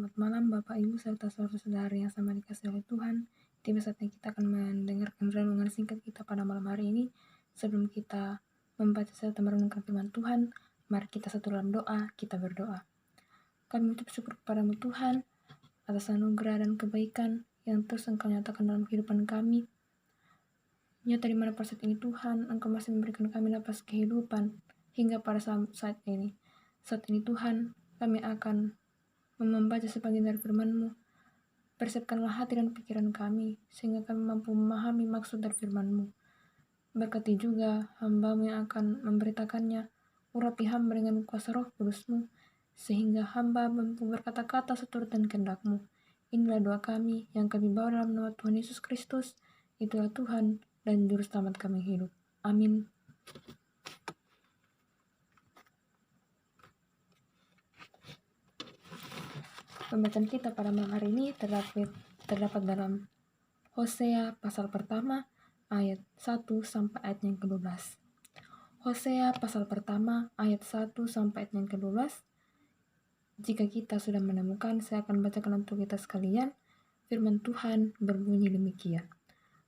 Selamat malam Bapak Ibu serta saudara-saudara yang sama dikasihi oleh Tuhan. Tiba saatnya kita akan mendengarkan renungan singkat kita pada malam hari ini. Sebelum kita membaca serta merenungkan firman Tuhan, mari kita satu dalam doa, kita berdoa. Kami mengucap syukur kepadamu Tuhan atas anugerah dan kebaikan yang terus Engkau nyatakan dalam kehidupan kami. Nyata di mana pada saat ini Tuhan, Engkau masih memberikan kami napas kehidupan hingga pada saat ini. Saat ini Tuhan, kami akan membaca sebagian dari firman-Mu. Persiapkanlah hati dan pikiran kami, sehingga kami mampu memahami maksud dari firman-Mu. Berkati juga hamba-Mu yang akan memberitakannya, urapi hamba dengan kuasa roh kudus-Mu, sehingga hamba mampu berkata-kata seturut dan kehendak-Mu. Inilah doa kami yang kami bawa dalam nama Tuhan Yesus Kristus, itulah Tuhan dan Juru Selamat kami hidup. Amin. Pembacaan kita pada malam hari ini terdapat dalam Hosea pasal pertama ayat 1 sampai ayat yang ke-12. Hosea pasal pertama ayat 1 sampai ayat yang ke-12. Jika kita sudah menemukan, saya akan bacakan untuk kita sekalian. Firman Tuhan berbunyi demikian.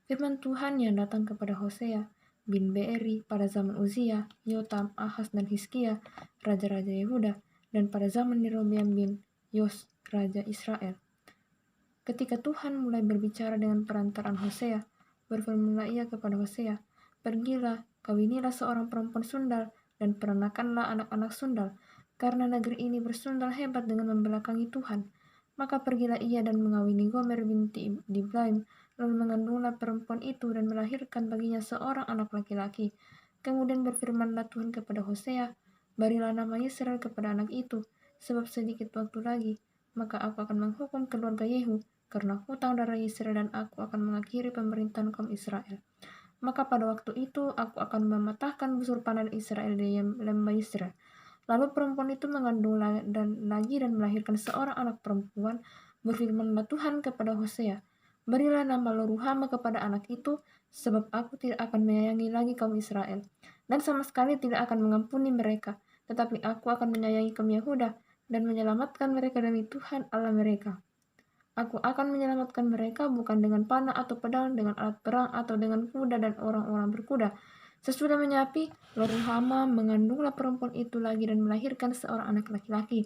Firman Tuhan yang datang kepada Hosea bin Beeri pada zaman Uzia, Yotam, Ahaz, dan Hizkia, raja-raja Yehuda, dan pada zaman Yerobeam bin Yos, raja Israel. Ketika Tuhan mulai berbicara dengan perantaraan Hosea, berfirmanlah ia kepada Hosea, "Pergilah, kawinilah seorang perempuan sundal, dan peranakanlah anak-anak sundal, karena negeri ini bersundal hebat dengan membelakangi Tuhan." Maka pergilah ia dan mengawini Gomer binti Diblaim, lalu mengandunglah perempuan itu dan melahirkan baginya seorang anak laki-laki. Kemudian berfirmanlah Tuhan kepada Hosea, "Berilah nama Yesreel kepada anak itu, sebab sedikit waktu lagi, maka aku akan menghukum keluarga Yehu karena hutang darah Yesreel, dan aku akan mengakhiri pemerintahan kaum Israel. Maka pada waktu itu aku akan mematahkan busur panah Israel di lembah Yesreel." Lalu perempuan itu mengandung lagi dan melahirkan seorang anak perempuan. Berfirmanlah Tuhan kepada Hosea, "Berilah nama Lo-ruhama kepada anak itu, sebab aku tidak akan menyayangi lagi kaum Israel, dan sama sekali tidak akan mengampuni mereka, tetapi aku akan menyayangi kaum Yehuda dan menyelamatkan mereka demi Tuhan Allah mereka. Aku akan menyelamatkan mereka bukan dengan panah atau pedang, dengan alat perang atau dengan kuda dan orang-orang berkuda." Sesudah menyapi, Lo-ruhama mengandunglah perempuan itu lagi dan melahirkan seorang anak laki-laki.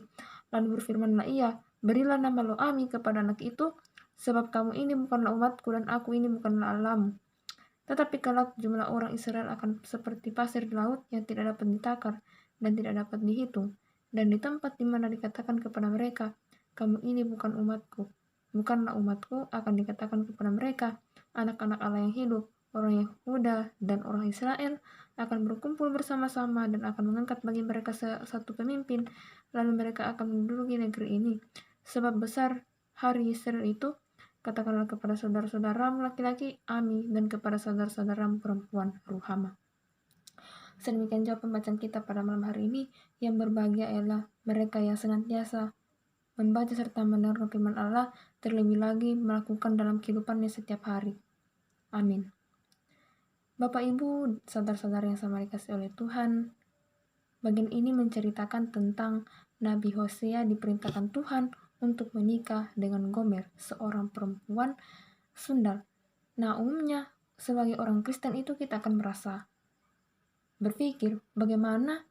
Lalu berfirmanlah ia, "Berilah nama Lo-ami kepada anak itu, sebab kamu ini bukanlah umatku dan aku ini bukanlah Allahmu. Tetapi kelak jumlah orang Israel akan seperti pasir di laut yang tidak dapat ditakar dan tidak dapat dihitung. Dan di tempat di mana dikatakan kepada mereka, kamu ini bukanlah umatku, akan dikatakan kepada mereka, anak-anak Allah yang hidup. Orang Yehuda dan orang Israel akan berkumpul bersama-sama dan akan mengangkat bagi mereka satu pemimpin, lalu mereka akan menduduki negeri ini. Sebab besar hari Yesreel itu, katakanlah kepada saudara-saudaramu laki-laki, Ami, dan kepada saudara-saudaramu perempuan, Ruhama." Sedemikian jawab pembacaan kita pada malam hari ini. Yang berbahagia ialah mereka yang senantiasa membaca serta mendengar firman Allah, terlebih lagi melakukan dalam kehidupannya setiap hari. Amin. Bapak Ibu, saudara-saudara yang sama dikasihi oleh Tuhan, bagian ini menceritakan tentang Nabi Hosea diperintahkan Tuhan untuk menikah dengan Gomer, seorang perempuan sundal. Nah, umumnya sebagai orang Kristen itu kita akan merasa berpikir bagaimana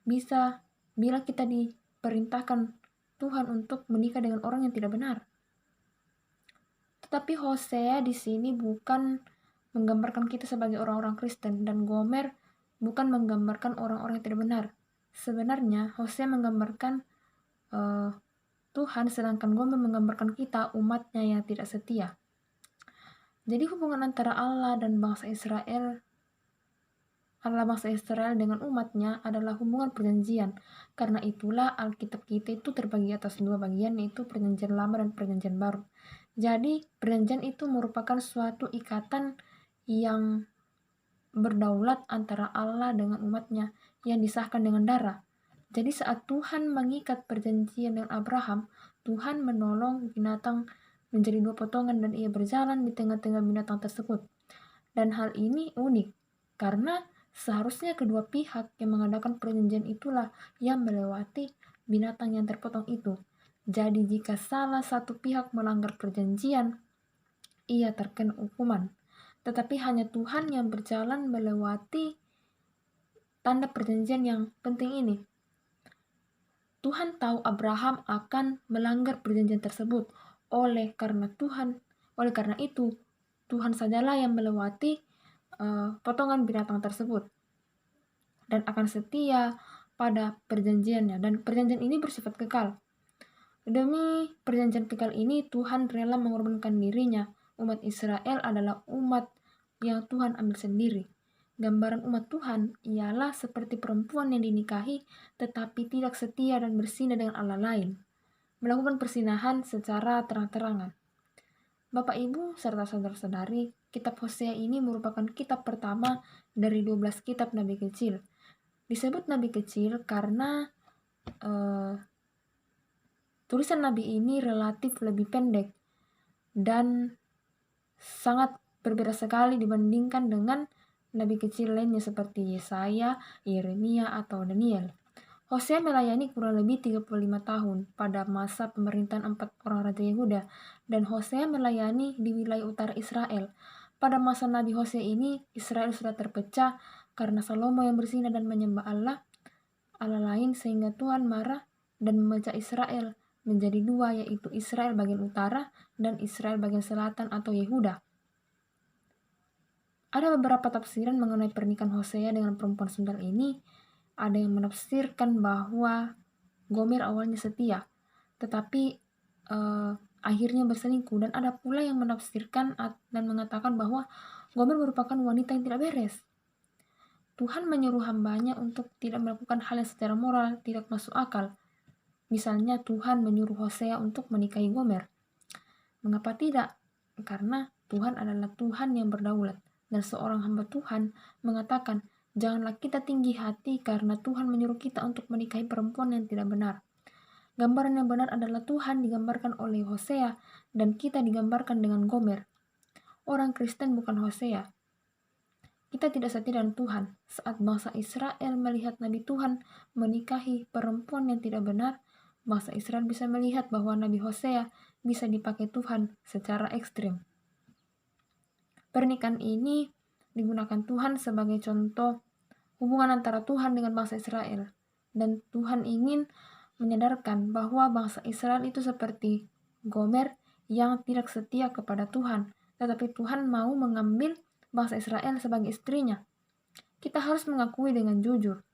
bisa bila kita diperintahkan Tuhan untuk menikah dengan orang yang tidak benar. Tetapi Hosea di sini bukan menggambarkan kita sebagai orang-orang Kristen, dan Gomer bukan menggambarkan orang-orang yang tidak benar. Sebenarnya Hosea menggambarkan Tuhan, sedangkan Gomer menggambarkan kita, umatnya yang tidak setia. Jadi hubungan antara Allah bangsa Israel dengan umatnya adalah hubungan perjanjian. Karena itulah Alkitab kita itu terbagi atas dua bagian, yaitu perjanjian lama dan perjanjian baru. Jadi perjanjian itu merupakan suatu ikatan yang berdaulat antara Allah dengan umatnya yang disahkan dengan darah. Jadi saat Tuhan mengikat perjanjian dengan Abraham, Tuhan menolong binatang menjadi dua potongan dan ia berjalan di tengah-tengah binatang tersebut. Dan hal ini unik, karena seharusnya kedua pihak yang mengadakan perjanjian itulah yang melewati binatang yang terpotong itu. Jadi jika salah satu pihak melanggar perjanjian, ia terkena hukuman. Tetapi hanya Tuhan yang berjalan melewati tanda perjanjian yang penting ini. Tuhan tahu Abraham akan melanggar perjanjian tersebut. Oleh karena itu, Tuhan sajalah yang melewati potongan binatang tersebut dan akan setia pada perjanjiannya. Dan perjanjian ini bersifat kekal. Demi perjanjian kekal ini, Tuhan rela mengorbankan dirinya. Umat Israel adalah umat yang Tuhan ambil sendiri. Gambaran umat Tuhan ialah seperti perempuan yang dinikahi tetapi tidak setia dan bersinah dengan Allah lain, melakukan persinahan secara terang-terangan. Bapak Ibu serta saudara-saudari, kitab Hosea ini merupakan kitab pertama dari 12 kitab Nabi kecil. Disebut Nabi kecil karena tulisan Nabi ini relatif lebih pendek dan sangat berbeda sekali dibandingkan dengan Nabi kecil lainnya seperti Yesaya, Yeremia, atau Daniel. Hosea melayani kurang lebih 35 tahun pada masa pemerintahan 4 orang Raja Yehuda, dan Hosea melayani di wilayah utara Israel. Pada masa Nabi Hosea ini, Israel sudah terpecah karena Salomo yang berzinah dan menyembah Allah lain sehingga Tuhan marah dan memecah Israel menjadi dua, yaitu Israel bagian utara dan Israel bagian selatan atau Yehuda. Ada beberapa tafsiran mengenai pernikahan Hosea dengan perempuan sundal ini. Ada yang menafsirkan bahwa Gomer awalnya setia, tetapi akhirnya berselingkuh. Dan ada pula yang menafsirkan dan mengatakan bahwa Gomer merupakan wanita yang tidak beres. Tuhan menyuruh hambanya untuk tidak melakukan hal yang secara moral tidak masuk akal. Misalnya Tuhan menyuruh Hosea untuk menikahi Gomer. Mengapa tidak? Karena Tuhan adalah Tuhan yang berdaulat. Dan seorang hamba Tuhan mengatakan, janganlah kita tinggi hati karena Tuhan menyuruh kita untuk menikahi perempuan yang tidak benar. Gambaran yang benar adalah Tuhan digambarkan oleh Hosea dan kita digambarkan dengan Gomer. Orang Kristen bukan Hosea. Kita tidak setia dengan Tuhan. Saat bangsa Israel melihat Nabi Tuhan menikahi perempuan yang tidak benar, bangsa Israel bisa melihat bahwa Nabi Hosea bisa dipakai Tuhan secara ekstrim. Pernikahan ini digunakan Tuhan sebagai contoh hubungan antara Tuhan dengan bangsa Israel. Dan Tuhan ingin menyadarkan bahwa bangsa Israel itu seperti Gomer yang tidak setia kepada Tuhan. Tetapi Tuhan mau mengambil bangsa Israel sebagai istrinya. Kita harus mengakui dengan jujur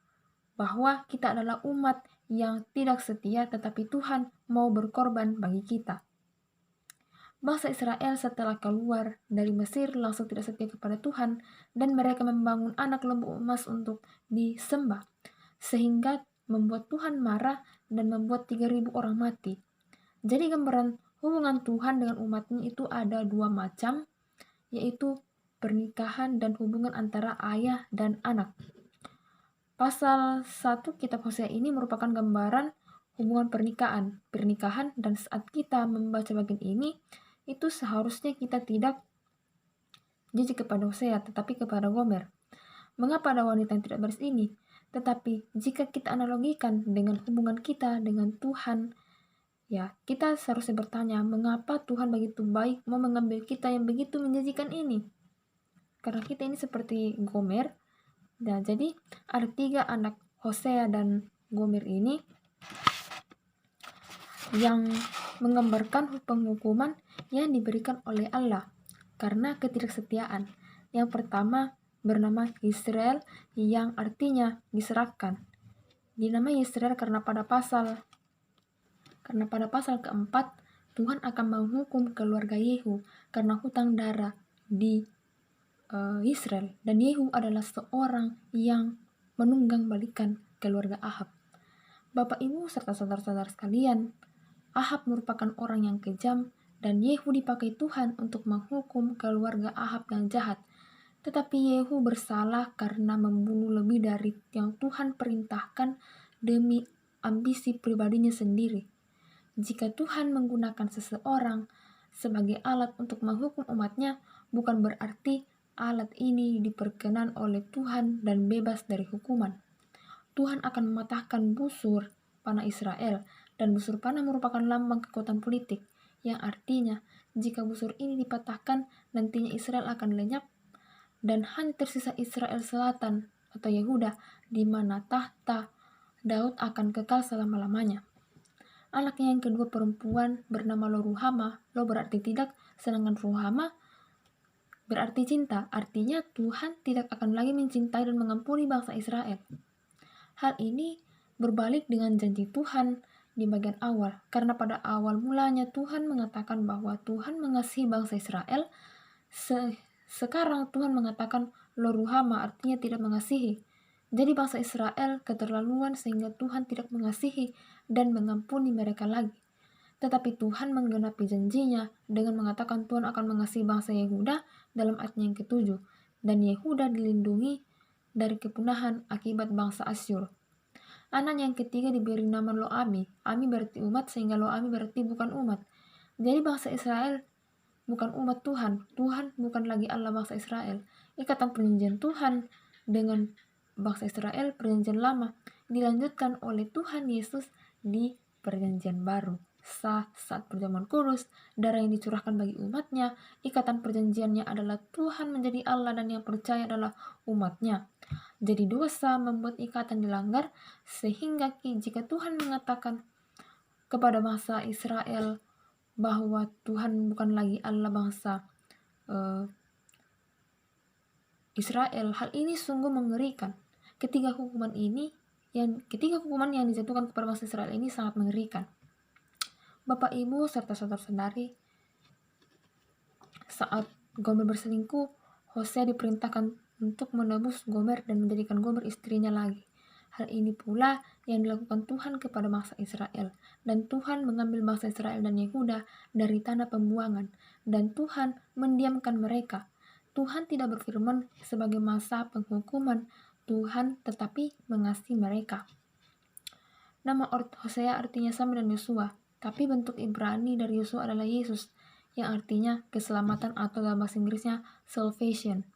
bahwa kita adalah umat yang tidak setia, tetapi Tuhan mau berkorban bagi kita. Bangsa Israel setelah keluar dari Mesir langsung tidak setia kepada Tuhan dan mereka membangun anak lembu emas untuk disembah sehingga membuat Tuhan marah dan membuat 3.000 orang mati. Jadi gambaran hubungan Tuhan dengan umatnya itu ada dua macam, yaitu pernikahan dan hubungan antara ayah dan anak. Pasal 1 kitab Hosea ini merupakan gambaran hubungan pernikahan, dan saat kita membaca bagian ini, itu seharusnya kita tidak jijik kepada Hosea, tetapi kepada Gomer. Mengapa ada wanita yang tidak beres ini? Tetapi jika kita analogikan dengan hubungan kita dengan Tuhan, ya kita seharusnya bertanya, mengapa Tuhan begitu baik mau mengambil kita yang begitu menjanjikan ini? Karena kita ini seperti Gomer. Nah, jadi ada 3 anak Hosea dan Gomer ini yang menggambarkan penghukuman yang diberikan oleh Allah karena ketidaksetiaan. Yang pertama bernama Israel yang artinya diserahkan. Dinamai Israel karena pada pasal keempat Tuhan akan menghukum keluarga Yehu karena hutang darah di Israel, dan Yehu adalah seorang yang menunggang balikan keluarga Ahab. Bapak Ibu serta saudara-saudara sekalian, Ahab merupakan orang yang kejam dan Yehu dipakai Tuhan untuk menghukum keluarga Ahab yang jahat. Tetapi Yehu bersalah karena membunuh lebih dari yang Tuhan perintahkan demi ambisi pribadinya sendiri. Jika Tuhan menggunakan seseorang sebagai alat untuk menghukum umatnya, bukan berarti alat ini diperkenan oleh Tuhan dan bebas dari hukuman. Tuhan akan mematahkan busur panah Israel dan busur panah merupakan lambang kekuatan politik, yang artinya jika busur ini dipatahkan, nantinya Israel akan lenyap dan hanya tersisa Israel Selatan atau Yehuda, di mana tahta Daud akan kekal selama-lamanya. Anaknya yang kedua perempuan bernama Lo-ruhama. Lo berarti tidak, sedangkan Ruhama berarti cinta. Artinya Tuhan tidak akan lagi mencintai dan mengampuni bangsa Israel. Hal ini berbalik dengan janji Tuhan di bagian awal, karena pada awal mulanya Tuhan mengatakan bahwa Tuhan mengasihi bangsa Israel. Sekarang Tuhan mengatakan Lo-ruhama, artinya tidak mengasihi. Jadi bangsa Israel keterlaluan sehingga Tuhan tidak mengasihi dan mengampuni mereka lagi. Tetapi Tuhan menggenapi janjinya dengan mengatakan Tuhan akan mengasihi bangsa Yehuda dalam ayatnya yang ke-7, dan Yehuda dilindungi dari kepunahan akibat bangsa Asyur. Anak yang ketiga diberi nama Lo-ami. Ami berarti umat, sehingga Lo-ami berarti bukan umat. Jadi bangsa Israel bukan umat Tuhan. Tuhan bukan lagi Allah bangsa Israel. Ikatan perjanjian Tuhan dengan bangsa Israel, perjanjian lama, dilanjutkan oleh Tuhan Yesus di perjanjian baru. Saat perjamuan kudus, darah yang dicurahkan bagi umatnya, ikatan perjanjiannya adalah Tuhan menjadi Allah dan yang percaya adalah umatnya. Jadi dosa membuat ikatan dilanggar, sehingga jika Tuhan mengatakan kepada bangsa Israel bahwa Tuhan bukan lagi Allah bangsa Israel, hal ini sungguh mengerikan. Ketiga hukuman yang dijatuhkan kepada bangsa Israel ini sangat mengerikan. Bapak, Ibu, serta saudara-saudari, saat Gomer berselingkuh, Hosea diperintahkan untuk menebus Gomer dan menjadikan Gomer istrinya lagi. Hal ini pula yang dilakukan Tuhan kepada bangsa Israel, dan Tuhan mengambil bangsa Israel dan Yehuda dari tanah pembuangan, dan Tuhan mendiamkan mereka. Tuhan tidak berfirman sebagai masa penghukuman Tuhan, tetapi mengasihi mereka. Nama Hosea artinya sama dengan Yosua, tapi bentuk Ibrani dari Yosua adalah Yesus, yang artinya keselamatan atau dalam bahasa Inggrisnya salvation.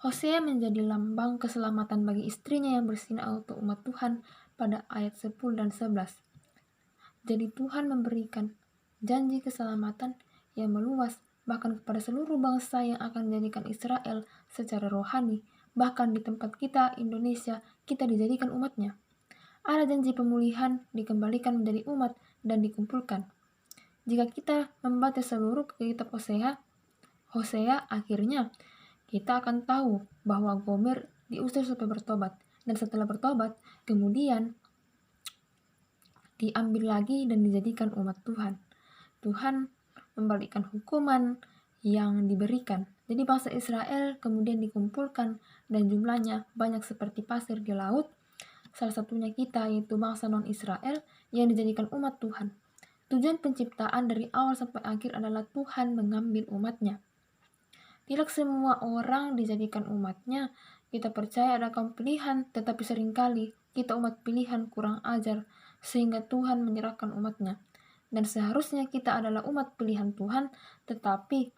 Hosea menjadi lambang keselamatan bagi istrinya yang bersinar untuk umat Tuhan pada ayat 10 dan 11. Jadi Tuhan memberikan janji keselamatan yang meluas bahkan kepada seluruh bangsa yang akan menjadikan Israel secara rohani. Bahkan di tempat kita, Indonesia, kita dijadikan umatnya. Ada janji pemulihan, dikembalikan menjadi umat, dan dikumpulkan. Jika kita membaca seluruh kitab Hosea, akhirnya kita akan tahu bahwa Gomer diusir supaya bertobat. Dan setelah bertobat, kemudian diambil lagi dan dijadikan umat Tuhan. Tuhan membalikkan hukuman yang diberikan. Jadi bangsa Israel kemudian dikumpulkan dan jumlahnya banyak seperti pasir di laut. Salah satunya kita, yaitu bangsa non-Israel yang dijadikan umat Tuhan. Tujuan penciptaan dari awal sampai akhir adalah Tuhan mengambil umatnya. Tidak semua orang dijadikan umatnya. Kita percaya ada kaum pilihan, tetapi seringkali kita umat pilihan kurang ajar, sehingga Tuhan menyerahkan umatnya. Dan seharusnya kita adalah umat pilihan Tuhan, tetapi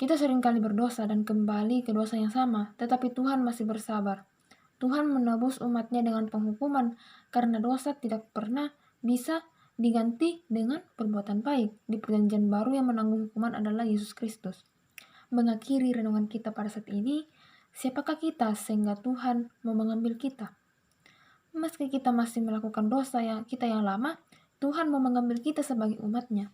kita seringkali berdosa dan kembali ke dosa yang sama, tetapi Tuhan masih bersabar. Tuhan menebus umatnya dengan penghukuman, karena dosa tidak pernah bisa diganti dengan perbuatan baik. Di perjanjian baru yang menanggung hukuman adalah Yesus Kristus. Mengakhiri renungan kita pada saat ini, siapakah kita sehingga Tuhan mau mengambil kita? Meski kita masih melakukan dosa kita yang lama, Tuhan mau mengambil kita sebagai umatnya.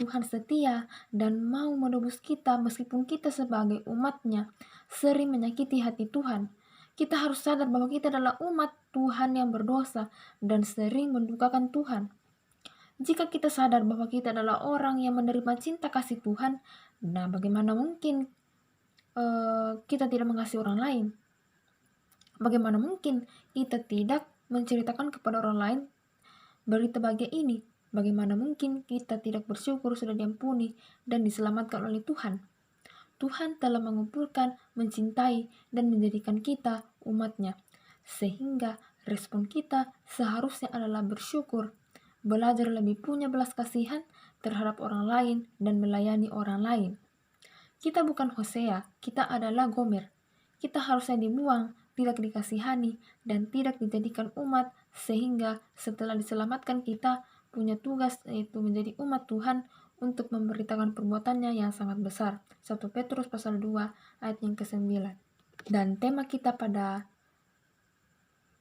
Tuhan setia dan mau menebus kita meskipun kita sebagai umatnya sering menyakiti hati Tuhan. Kita harus sadar bahwa kita adalah umat Tuhan yang berdosa dan sering mendukakan Tuhan. Jika kita sadar bahwa kita adalah orang yang menerima cinta kasih Tuhan, nah bagaimana mungkin kita tidak mengasihi orang lain? Bagaimana mungkin kita tidak menceritakan kepada orang lain berita bahagia ini? Bagaimana mungkin kita tidak bersyukur sudah diampuni dan diselamatkan oleh Tuhan? Tuhan telah mengumpulkan, mencintai, dan menjadikan kita umatnya. Sehingga respon kita seharusnya adalah bersyukur, belajar lebih punya belas kasihan terhadap orang lain, dan melayani orang lain. Kita bukan Hosea, kita adalah Gomer. Kita harusnya dibuang tidak dikasihani, dan tidak dijadikan umat, sehingga setelah diselamatkan kita punya tugas yaitu menjadi umat Tuhan untuk memberitakan perbuatannya yang sangat besar. 1 Petrus pasal 2 ayat yang ke-9. Dan tema kita pada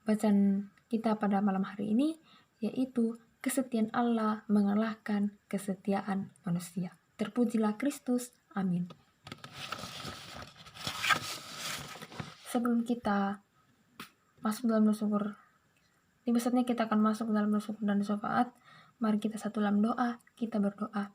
bacaan kita pada malam hari ini yaitu kesetiaan Allah mengalahkan kesetiaan manusia. Terpujilah Kristus. Amin. Sebelum kita masuk dalam bersyukur, di saatnya kita akan masuk dalam bersyukur dan syafaat, mari kita satu dalam doa, kita berdoa.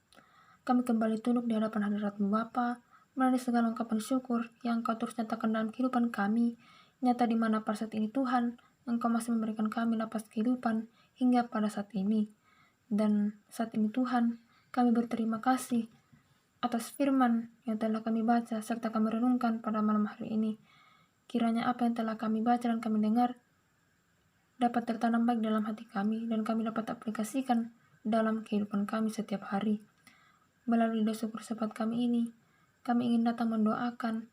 Kami kembali tunduk di hadapan hadirat-Mu Bapa, melalui segala ungkapan syukur yang Kau terus nyatakan dalam kehidupan kami, nyata di mana pada saat ini Tuhan, Engkau masih memberikan kami napas kehidupan hingga pada saat ini. Dan saat ini Tuhan, kami berterima kasih atas firman yang telah kami baca serta kami renungkan pada malam hari ini. Kiranya apa yang telah kami baca dan kami dengar dapat tertanam baik dalam hati kami dan kami dapat aplikasikan dalam kehidupan kami setiap hari. Melalui doa syukur syafaat kami ini, kami ingin datang mendoakan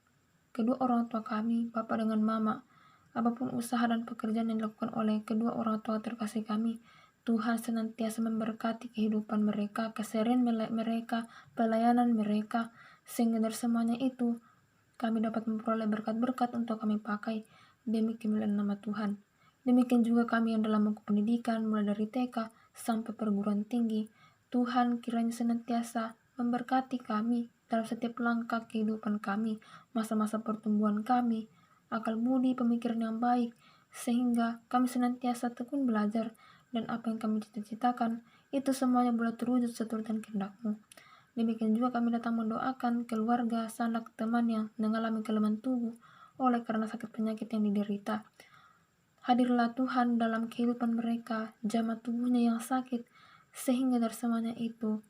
kedua orang tua kami, Bapa dengan Mama. Apapun usaha dan pekerjaan yang dilakukan oleh kedua orang tua terkasih kami, Tuhan senantiasa memberkati kehidupan mereka, keseharian mereka, pelayanan mereka, sehingga dari semuanya itu kami dapat memperoleh berkat-berkat untuk kami pakai demi kemuliaan nama Tuhan. Demikian juga kami yang dalam buku pendidikan mulai dari TK sampai perguruan tinggi. Tuhan kiranya senantiasa memberkati kami dalam setiap langkah kehidupan kami, masa-masa pertumbuhan kami, akal budi, pemikiran yang baik, sehingga kami senantiasa tekun belajar dan apa yang kami cita-citakan, itu semuanya boleh terwujud seturut dan kehendak-Mu. Demikian juga kami datang mendoakan keluarga, sanak, teman yang mengalami kelemahan tubuh oleh karena sakit penyakit yang diderita. Hadirlah Tuhan dalam kehidupan mereka, jamah tubuhnya yang sakit, sehingga dari semuanya itu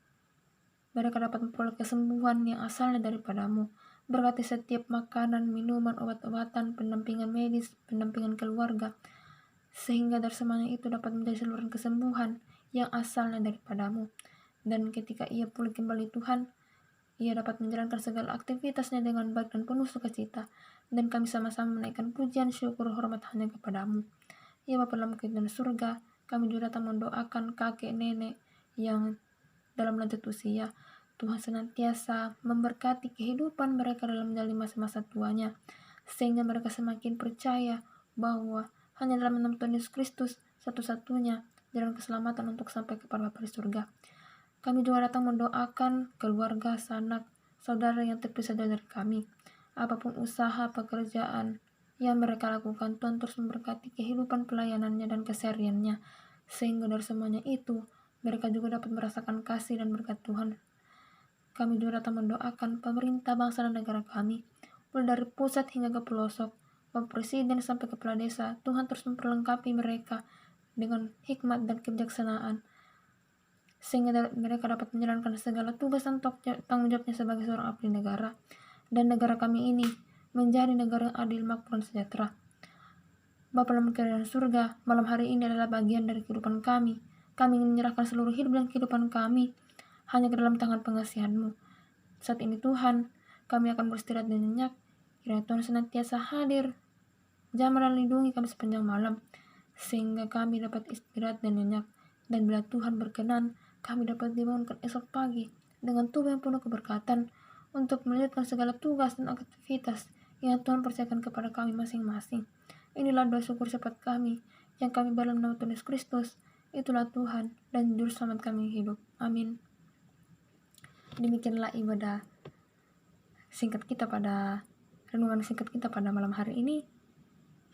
mereka dapat memperoleh kesembuhan yang asalnya daripada-Mu. Berkati setiap makanan, minuman, obat-obatan, pendampingan medis, pendampingan keluarga, sehingga dari semuanya itu dapat menjadi saluran kesembuhan yang asalnya daripada-Mu. Dan ketika ia pulih kembali Tuhan, ia dapat menjalankan segala aktivitasnya dengan baik dan penuh sukacita, dan kami sama-sama menaikkan pujian, syukur, hormat hanya kepada-Mu. Ya Bapa dalam kerajaan surga, kami juga datang mendoakan kakek nenek yang dalam lanjut usia. Tuhan senantiasa memberkati kehidupan mereka dalam menjalani masa-masa tuanya, sehingga mereka semakin percaya bahwa hanya dalam nama Tuhan Yesus Kristus satu-satunya jalan keselamatan untuk sampai kepada Bapa di surga. Kami juga datang mendoakan keluarga, sanak, saudara yang terpisah dari kami. Apapun usaha, pekerjaan yang mereka lakukan, Tuhan terus memberkati kehidupan pelayanannya dan kesehariannya, sehingga dari semuanya itu mereka juga dapat merasakan kasih dan berkat Tuhan. Kami juga datang mendoakan pemerintah bangsa dan negara kami, mulai dari pusat hingga ke pelosok, Bapak Presiden sampai kepala desa. Tuhan terus memperlengkapi mereka dengan hikmat dan kebijaksanaan, sehingga mereka dapat menjalankan segala tugas dan tanggung jawabnya sebagai seorang abdi negara, dan negara kami ini menjadi negara yang adil, makmur, dan sejahtera. Bapa dalam kerajaan surga, malam hari ini adalah bagian dari kehidupan kami. Kami ingin menyerahkan seluruh hidup dan kehidupan kami hanya ke dalam tangan pengasihan-Mu. Saat ini Tuhan, kami akan beristirahat dan nyenyak. Kiranya Tuhan senantiasa hadir, jamah dan lindungi kami sepanjang malam, sehingga kami dapat istirahat dan nyenyak. Dan bila Tuhan berkenan, kami dapat dibangunkan esok pagi dengan tubuh yang penuh keberkatan untuk melanjutkan segala tugas dan aktivitas yang Tuhan percayakan kepada kami masing-masing. Inilah doa syukur syafaat kami yang kami dalam nama Tuhan Yesus Kristus. Itulah Tuhan dan Juru Selamat kami hidup. Amin. Demikianlah ibadah singkat kita pada renungan singkat kita pada malam hari ini.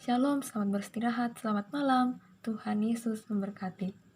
Shalom, selamat beristirahat, selamat malam. Tuhan Yesus memberkati.